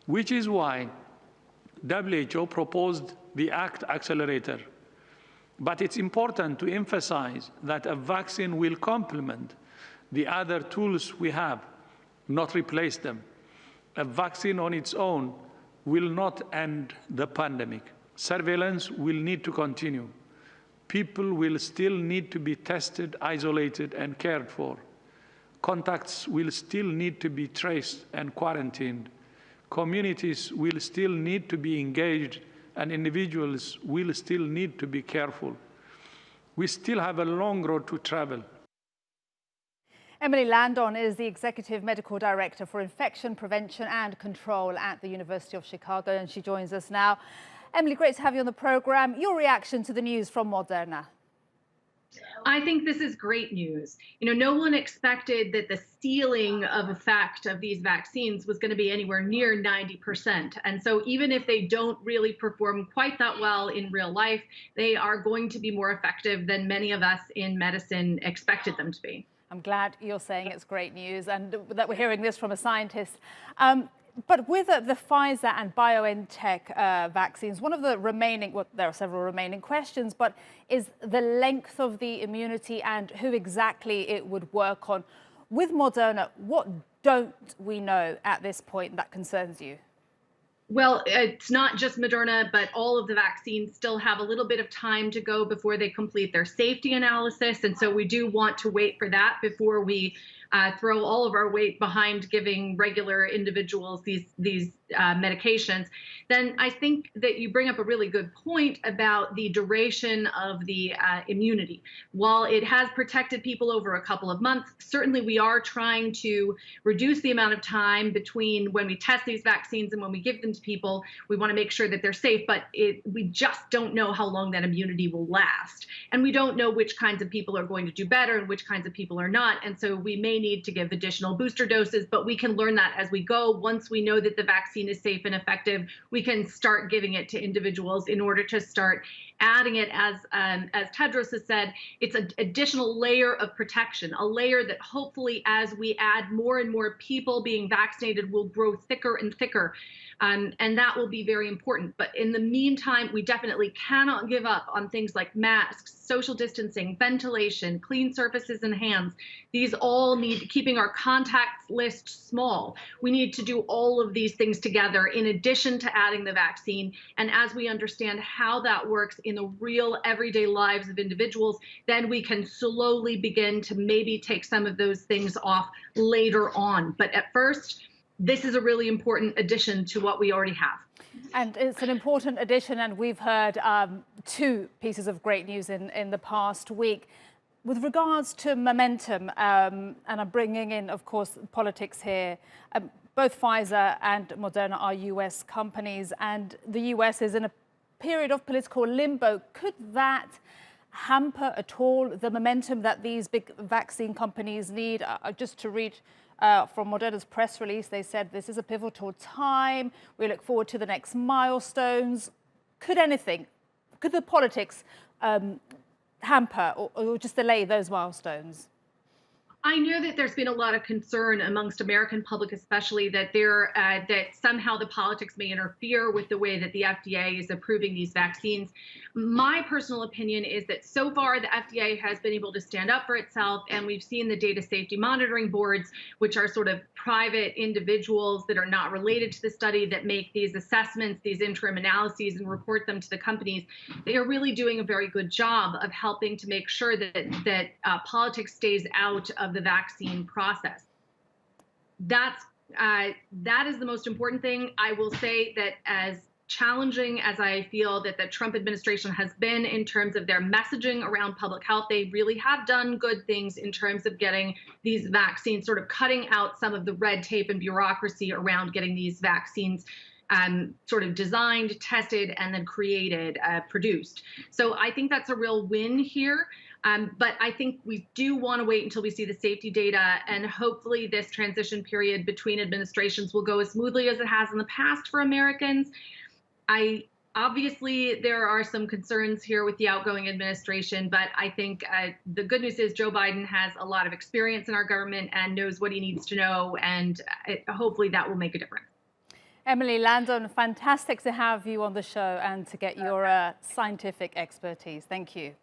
which is why WHO proposed the ACT Accelerator. But it's important to emphasize that a vaccine will complement the other tools we have, not replace them. A vaccine on its own will not end the pandemic. Surveillance will need to continue. People will still need to be tested, isolated, and cared for. Contacts will still need to be traced and quarantined. Communities will still need to be engaged, and individuals will still need to be careful. We still have a long road to travel. Emily Landon is the Executive Medical Director for Infection Prevention and Control at the University of Chicago, and she joins us now. Emily, great to have you on the program. Your reaction to the news from Moderna? I think this is great news. No one expected that the ceiling of effect of these vaccines was going to be anywhere near 90%. And so even if they don't really perform quite that well in real life, they are going to be more effective than many of us in medicine expected them to be. I'm glad you're saying it's great news and that we're hearing this from a scientist. But with the Pfizer and BioNTech vaccines, one of the remaining, well, there are several remaining questions, but is the length of the immunity and who exactly it would work on. With Moderna, what don't we know at this point that concerns you? Well, it's not just Moderna, but all of the vaccines still have a little bit of time to go before they complete their safety analysis. And so we do want to wait for that before we throw all of our weight behind giving regular individuals these medications. Then I think that you bring up a really good point about the duration of the immunity. While it has protected people over a couple of months, certainly we are trying to reduce the amount of time between when we test these vaccines and when we give them to people. We want to make sure that they're safe, but we just don't know how long that immunity will last. And we don't know which kinds of people are going to do better and which kinds of people are not. And so we may need to give additional booster doses, but we can learn that as we go. Once we know that the vaccine is safe and effective, we can start giving it to individuals in order to start adding it, as Tedros has said. It's an additional layer of protection, a layer that hopefully as we add more and more people being vaccinated will grow thicker and thicker. And that will be very important. But in the meantime, we definitely cannot give up on things like masks, social distancing, ventilation, clean surfaces and hands. These all need keeping our contact list small. We need to do all of these things together in addition to adding the vaccine. And as we understand how that works in the real everyday lives of individuals, then we can slowly begin to maybe take some of those things off later on. But at first, this is a really important addition to what we already have. And it's an important addition, and we've heard two pieces of great news in the past week. With regards to momentum, and I'm bringing in, of course, politics here, both Pfizer and Moderna are US companies, and the US is in a period of political limbo. Could that hamper at all the momentum that these big vaccine companies need? Just to read from Moderna's press release, they said this is a pivotal time. We look forward to the next milestones. Could the politics hamper or just delay those milestones? I know that there's been a lot of concern amongst American public, especially that that somehow the politics may interfere with the way that the FDA is approving these vaccines. My personal opinion is that so far the FDA has been able to stand up for itself, and we've seen the data safety monitoring boards, which are sort of private individuals that are not related to the study that make these assessments, these interim analyses, and report them to the companies. They are really doing a very good job of helping to make sure that politics stays out of the vaccine process. That is the most important thing. I will say that as challenging as I feel that the Trump administration has been in terms of their messaging around public health, they really have done good things in terms of getting these vaccines, sort of cutting out some of the red tape and bureaucracy around getting these vaccines sort of designed, tested, and then created, produced. So I think that's a real win here. But I think we do want to wait until we see the safety data, and hopefully this transition period between administrations will go as smoothly as it has in the past for Americans. Obviously, there are some concerns here with the outgoing administration, but I think the good news is Joe Biden has a lot of experience in our government and knows what he needs to know, and hopefully that will make a difference. Emily, Landon, fantastic to have you on the show and to get your scientific expertise. Thank you.